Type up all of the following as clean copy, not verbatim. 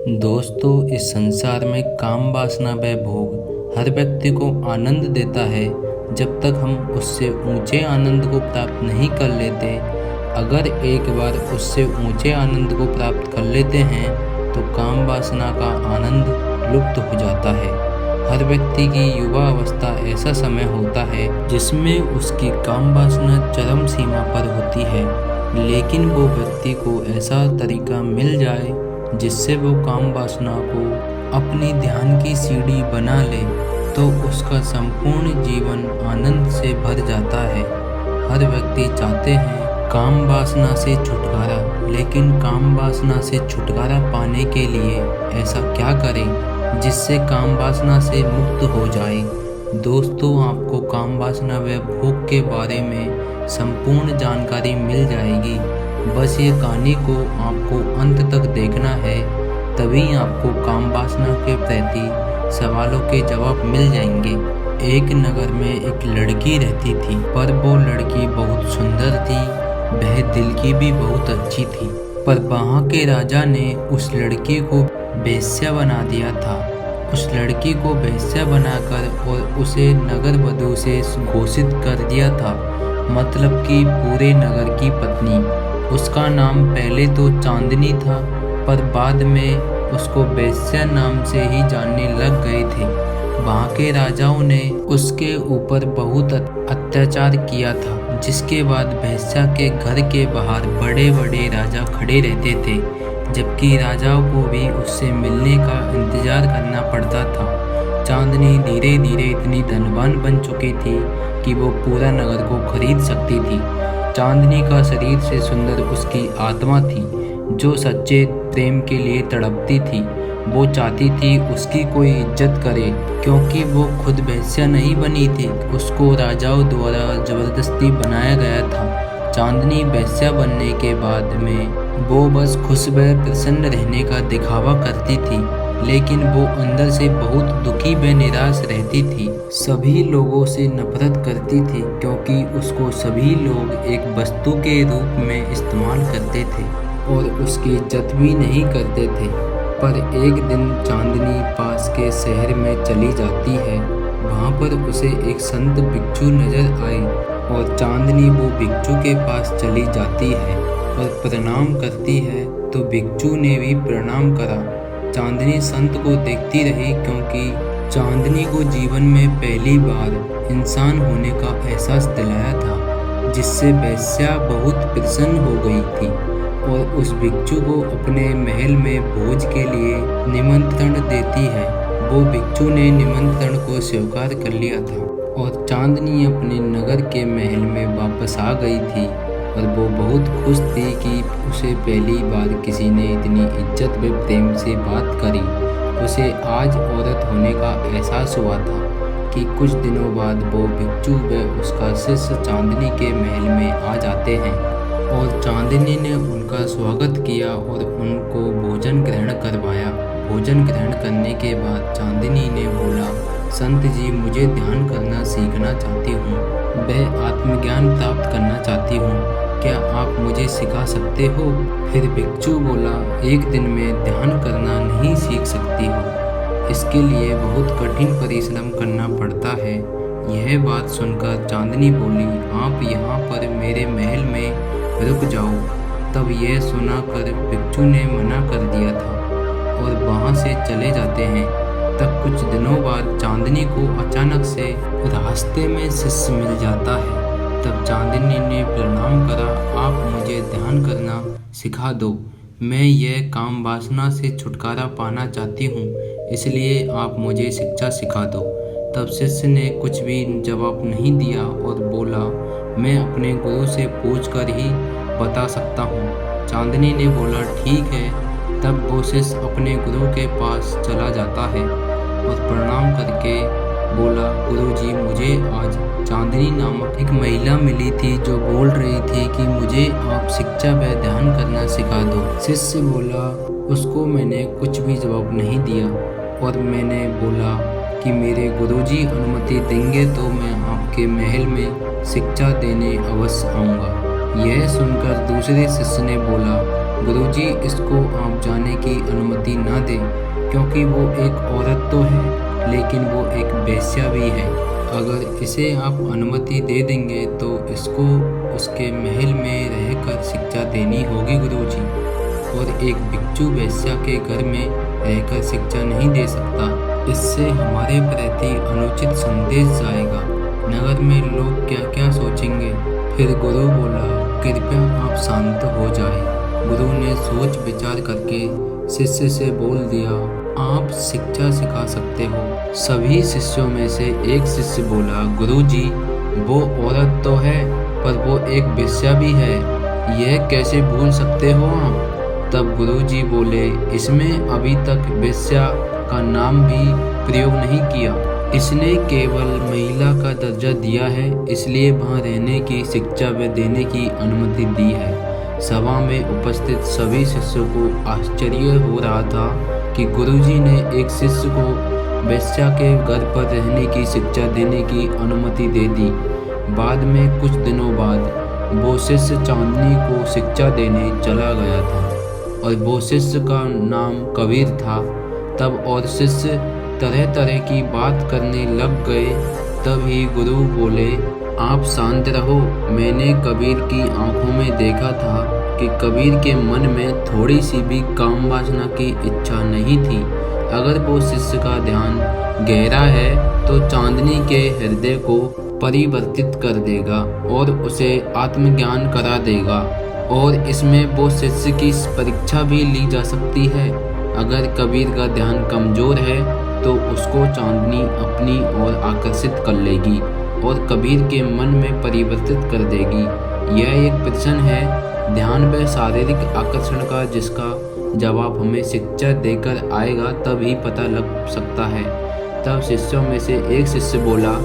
दोस्तों, इस संसार में काम वासना व भोग हर व्यक्ति को आनंद देता है जब तक हम उससे ऊंचे आनंद को प्राप्त नहीं कर लेते। अगर एक बार उससे ऊंचे आनंद को प्राप्त कर लेते हैं तो काम वासना का आनंद लुप्त हो जाता है। हर व्यक्ति की युवा अवस्था ऐसा समय होता है जिसमें उसकी काम वासना चरम सीमा पर होती है, लेकिन वो व्यक्ति को ऐसा तरीका मिल जाए जिससे वो काम वासना को अपनी ध्यान की सीढ़ी बना ले तो उसका संपूर्ण जीवन आनंद से भर जाता है। हर व्यक्ति चाहते हैं काम वासना से छुटकारा, लेकिन काम वासना से छुटकारा पाने के लिए ऐसा क्या करें जिससे काम वासना से मुक्त हो जाए। दोस्तों, आपको काम वासना व भोग के बारे में संपूर्ण जानकारी मिल जाएगी। बस ये कहानी को आपको अंत तक देखना है, तभी आपको काम वासना के प्रति सवालों के जवाब मिल जाएंगे। एक नगर में एक लड़की रहती थी, पर वो लड़की बहुत सुंदर थी, वह दिल की भी बहुत अच्छी थी। पर वहाँ के राजा ने उस लड़की को वेश्या बना दिया था। उस लड़की को वेश्या बनाकर और उसे नगर वधू से घोषित कर दिया था, मतलब कि पूरे नगर की पत्नी। उसका नाम पहले तो चांदनी था, पर बाद में उसको वेश्या नाम से ही जानने लग गए थे। वहाँ के राजाओं ने उसके ऊपर बहुत अत्याचार किया था, जिसके बाद वेश्या के घर के बाहर बड़े बड़े राजा खड़े रहते थे, जबकि राजाओं को भी उससे मिलने का इंतजार करना पड़ता था। चांदनी धीरे धीरे इतनी धनवान बन चुकी थी कि वो पूरा नगर को खरीद सकती थी। चांदनी का शरीर से सुंदर उसकी आत्मा थी, जो सच्चे प्रेम के लिए तड़पती थी। वो चाहती थी उसकी कोई इज्जत करे, क्योंकि वो खुद वेश्या नहीं बनी थी, उसको राजाओं द्वारा जबरदस्ती बनाया गया था। चांदनी वेश्या बनने के बाद में वो बस खुश व प्रसन्न रहने का दिखावा करती थी, लेकिन वो अंदर से बहुत दुखी व निराश रहती थी। सभी लोगों से नफरत करती थी, क्योंकि उसको सभी लोग एक वस्तु के रूप में इस्तेमाल करते थे और उसकी इज्जत भी नहीं करते थे। पर एक दिन चांदनी पास के शहर में चली जाती है। वहाँ पर उसे एक संत भिक्षु नजर आई और चांदनी वो भिक्षु के पास चली जाती है और प्रणाम करती है, तो भिक्षु ने भी प्रणाम करा। चांदनी संत को देखती रही, क्योंकि चांदनी को जीवन में पहली बार इंसान होने का एहसास दिलाया था, जिससे वेश्या बहुत प्रसन्न हो गई थी और उस भिक्षु को अपने महल में भोज के लिए निमंत्रण देती है। वो भिक्षु ने निमंत्रण को स्वीकार कर लिया था और चांदनी अपने नगर के महल में वापस आ गई थी और वो बहुत खुश थी कि उसे पहली बार किसी ने इतनी इज्जत व प्रेम से बात करी। उसे आज औरत होने का एहसास हुआ था कि कुछ दिनों बाद वो भिक्षु व उसका शिष्य चांदनी के महल में आ जाते हैं और चांदनी ने उनका स्वागत किया और उनको भोजन ग्रहण करवाया। भोजन ग्रहण करने के बाद चांदनी ने बोला, संत जी, मुझे ध्यान करना सीखना चाहती हूँ, वह आत्मज्ञान प्राप्त करना चाहती हूँ, क्या आप मुझे सिखा सकते हो? फिर भिक्षु बोला, एक दिन में ध्यान करना नहीं सीख सकती हो, इसके लिए बहुत कठिन परिश्रम करना पड़ता है। यह बात सुनकर चांदनी बोली, आप यहाँ पर मेरे महल में रुक जाओ। तब यह सुनाकर भिक्षु ने मना कर दिया था और वहाँ से चले जाते हैं। तब कुछ दिनों बाद चांदनी को अचानक से रास्ते में शिष्य मिल जाता है। तब चांदनी ने प्रणाम करा, आप मुझे ध्यान करना सिखा दो, मैं यह काम वासना से छुटकारा पाना चाहती हूँ, इसलिए आप मुझे शिक्षा सिखा दो। तब शिष्य ने कुछ भी जवाब नहीं दिया और बोला, मैं अपने गुरु से पूछकर ही बता सकता हूँ। चांदनी ने बोला, ठीक है। तब वो शिष्य अपने गुरु के पास चला जाता है और प्रणाम करके बोला, गुरुजी, मुझे आज चांदनी नामक एक महिला मिली थी जो बोल रही थी कि मुझे आप शिक्षा व ध्यान करना सिखा दो। शिष्य बोला, उसको मैंने कुछ भी जवाब नहीं दिया और मैंने बोला कि मेरे गुरुजी अनुमति देंगे तो मैं आपके महल में शिक्षा देने अवश्य आऊँगा। यह सुनकर दूसरे शिष्य ने बोला, गुरुजी इसको आप जाने की अनुमति ना दें, क्योंकि वो एक औरत तो है लेकिन वो एक वेश्या भी है। अगर इसे आप अनुमति दे देंगे तो इसको उसके महल में रहकर शिक्षा देनी होगी गुरुजी, और एक भिक्षु वेश्या के घर में रहकर शिक्षा नहीं दे सकता। इससे हमारे प्रति अनुचित संदेश जाएगा। नगर में लोग क्या क्या सोचेंगे। फिर गुरु बोला, कृपया आप शांत हो जाए। गुरु ने सोच विचार करके शिष्य से बोल दिया, आप शिक्षा सिखा सकते हो। सभी शिष्यों में से एक शिष्य बोला, गुरुजी वो औरत तो है पर वो एक वेश्या भी है, यह कैसे भूल सकते हो आप। तब गुरुजी बोले, इसमें अभी तक वेश्या का नाम भी प्रयोग नहीं किया, इसने केवल महिला का दर्जा दिया है, इसलिए वहाँ रहने की शिक्षा व देने की अनुमति दी है। सभा में उपस्थित सभी शिष्यों को आश्चर्य हो रहा था कि गुरुजी ने एक शिष्य को वेश्या के घर पर रहने की शिक्षा देने की अनुमति दे दी। बाद में कुछ दिनों बाद वो शिष्य चांदनी को शिक्षा देने चला गया था और वो शिष्य का नाम कबीर था। तब और शिष्य तरह तरह की बात करने लग गए। तभी गुरु बोले, आप शांत रहो। मैंने कबीर की आंखों में देखा था कि कबीर के मन में थोड़ी सी भी काम वासना की इच्छा नहीं थी। अगर वो शिष्य का ध्यान गहरा है तो चांदनी के हृदय को परिवर्तित कर देगा और उसे आत्मज्ञान करा देगा, और इसमें वो शिष्य की परीक्षा भी ली जा सकती है। अगर कबीर का ध्यान कमजोर है तो उसको चांदनी अपनी ओर आकर्षित कर लेगी और कबीर के मन में परिवर्तित कर देगी। यह एक प्रश्न है ध्यान व शारीरिक आकर्षण का, जिसका जवाब हमें शिक्षा देकर आएगा तभी पता लग सकता है। तब शिष्यों में से एक शिष्य बोला,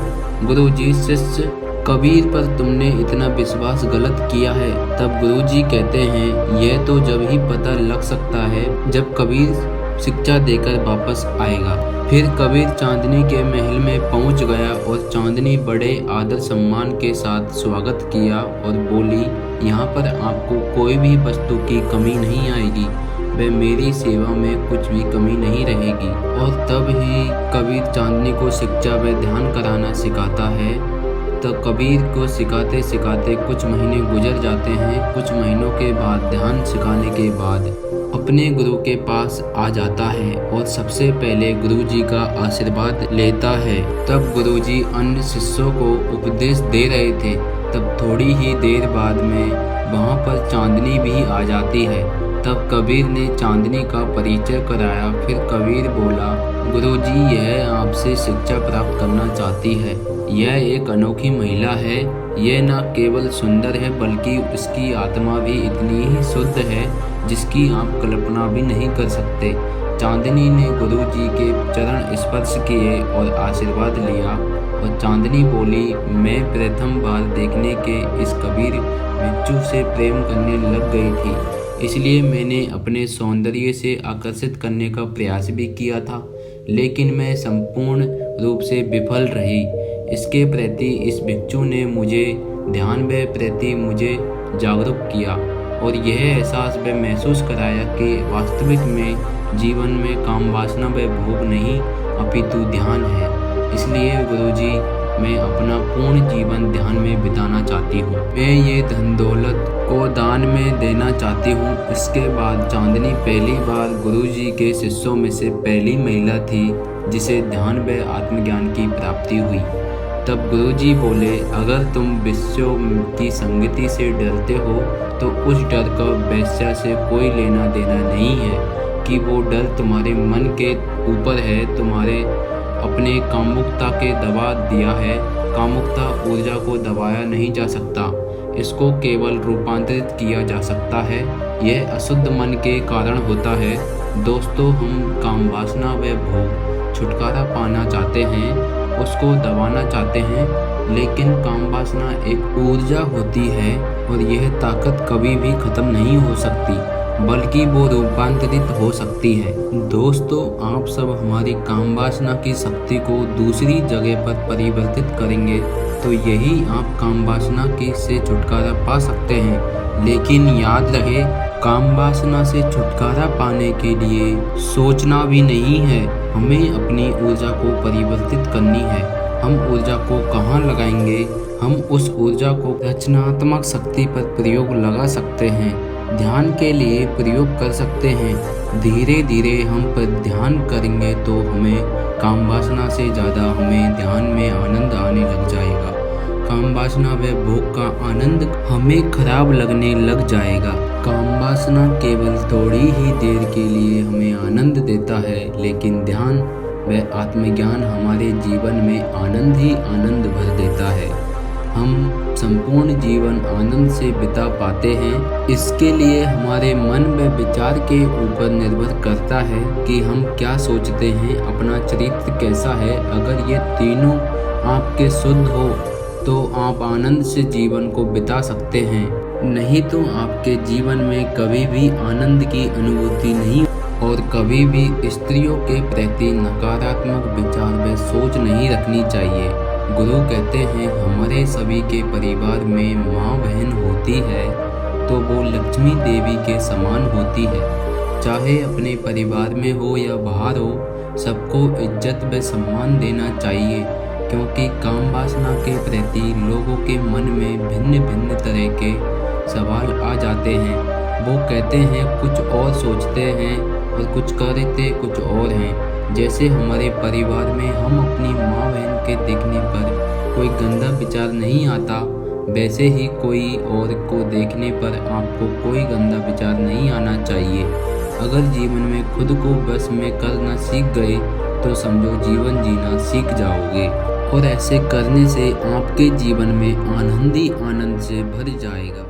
गुरुजी शिष्य कबीर पर तुमने इतना विश्वास गलत किया है। तब गुरुजी कहते हैं, यह तो जब ही पता लग सकता है जब कबीर शिक्षा देकर वापस आएगा। फिर कबीर चांदनी के महल में पहुंच गया और चांदनी बड़े आदर सम्मान के साथ स्वागत किया और बोली, यहाँ पर आपको कोई भी वस्तु की कमी नहीं आएगी, व मेरी सेवा में कुछ भी कमी नहीं रहेगी। और तब ही कबीर चांदनी को शिक्षा व ध्यान कराना सिखाता है। तो कबीर को सिखाते सिखाते कुछ महीने गुजर जाते हैं। कुछ महीनों के बाद ध्यान सिखाने के बाद अपने गुरु के पास आ जाता है और सबसे पहले गुरुजी का आशीर्वाद लेता है। तब गुरुजी अन्य शिष्यों को उपदेश दे रहे थे। तब थोड़ी ही देर बाद में वहाँ पर चांदनी भी आ जाती है। तब कबीर ने चांदनी का परिचय कराया। फिर कबीर बोला, गुरुजी यह आपसे शिक्षा प्राप्त करना चाहती है। यह एक अनोखी महिला है। यह न केवल सुंदर है बल्कि उसकी आत्मा भी इतनी ही शुद्ध है जिसकी आप कल्पना भी नहीं कर सकते। चांदनी ने गुरुजी के चरण स्पर्श किए और आशीर्वाद लिया और चांदनी बोली, मैं प्रथम बार देखने के इस कबीर भिक्षु से प्रेम करने लग गई थी, इसलिए मैंने अपने सौंदर्य से आकर्षित करने का प्रयास भी किया था, लेकिन मैं संपूर्ण रूप से विफल रही। इसके प्रति इस भिक्षु ने मुझे ध्यान व प्रति मुझे जागरूक किया और यह एहसास व महसूस कराया कि वास्तविक में जीवन में काम वासना व भोग नहीं अपितु ध्यान है। इसलिए गुरुजी मैं अपना पूर्ण जीवन ध्यान में बिताना चाहती हूँ। मैं ये धन दौलत को दान में देना चाहती हूँ। इसके बाद चांदनी पहली बार गुरुजी के शिष्यों में से पहली महिला थी जिसे ध्यान व आत्मज्ञान की प्राप्ति हुई। तब गुरुजी बोले, अगर तुम वेश्यों की संगति से डरते हो तो उस डर का वेश्या से कोई लेना देना नहीं है कि वो डर तुम्हारे मन के ऊपर है। तुम्हारे अपने कामुकता के दबा दिया है। कामुकता ऊर्जा को दबाया नहीं जा सकता, इसको केवल रूपांतरित किया जा सकता है। यह अशुद्ध मन के कारण होता है। दोस्तों, हम काम वासना व भोग छुटकारा पाना चाहते हैं, उसको दबाना चाहते हैं, लेकिन काम वासना एक ऊर्जा होती है और यह ताकत कभी भी खत्म नहीं हो सकती, बल्कि वो रूपांतरित हो सकती है। दोस्तों, आप सब हमारी काम वासना की शक्ति को दूसरी जगह पर परिवर्तित करेंगे तो यही आप काम वासना की से छुटकारा पा सकते हैं। लेकिन याद रहे काम वासना से छुटकारा पाने के लिए सोचना भी नहीं है, हमें अपनी ऊर्जा को परिवर्तित करनी है। हम ऊर्जा को कहाँ लगाएंगे? हम उस ऊर्जा को रचनात्मक शक्ति पर प्रयोग लगा सकते हैं, ध्यान के लिए प्रयोग कर सकते हैं। धीरे धीरे हम पर ध्यान करेंगे तो हमें काम वासना से ज़्यादा हमें ध्यान में आनंद आने लग जाएगा। काम वासना व भोग का आनंद हमें खराब लगने लग जाएगा। काम वासना केवल थोड़ी ही देर के लिए हमें आनंद देता है, लेकिन ध्यान व आत्मज्ञान हमारे जीवन में आनंद ही आनंद भर देता है। हम संपूर्ण जीवन आनंद से बिता पाते हैं। इसके लिए हमारे मन व विचार के ऊपर निर्भर करता है कि हम क्या सोचते हैं, अपना चरित्र कैसा है। अगर ये तीनों आपके शुद्ध हो तो आप आनंद से जीवन को बिता सकते हैं, नहीं तो आपके जीवन में कभी भी आनंद की अनुभूति नहीं और कभी भी स्त्रियों के प्रति नकारात्मक विचार व सोच नहीं रखनी चाहिए। गुरु कहते हैं हमारे सभी के परिवार में माँ बहन होती है तो वो लक्ष्मी देवी के समान होती है। चाहे अपने परिवार में हो या बाहर हो, सबको इज्जत व सम्मान देना चाहिए, क्योंकि काम वासना के प्रति लोगों के मन में भिन्न भिन्न तरह के सवाल आ जाते हैं। वो कहते हैं कुछ और सोचते हैं और कुछ करते कुछ और हैं। जैसे हमारे परिवार में हम अपनी माँ बहन के देखने पर कोई गंदा विचार नहीं आता, वैसे ही कोई और को देखने पर आपको कोई गंदा विचार नहीं आना चाहिए। अगर जीवन में खुद को बस में करना सीख गए तो समझो जीवन जीना सीख जाओगे, और ऐसे करने से आपके जीवन में आनंद ही आनंद से भर जाएगा।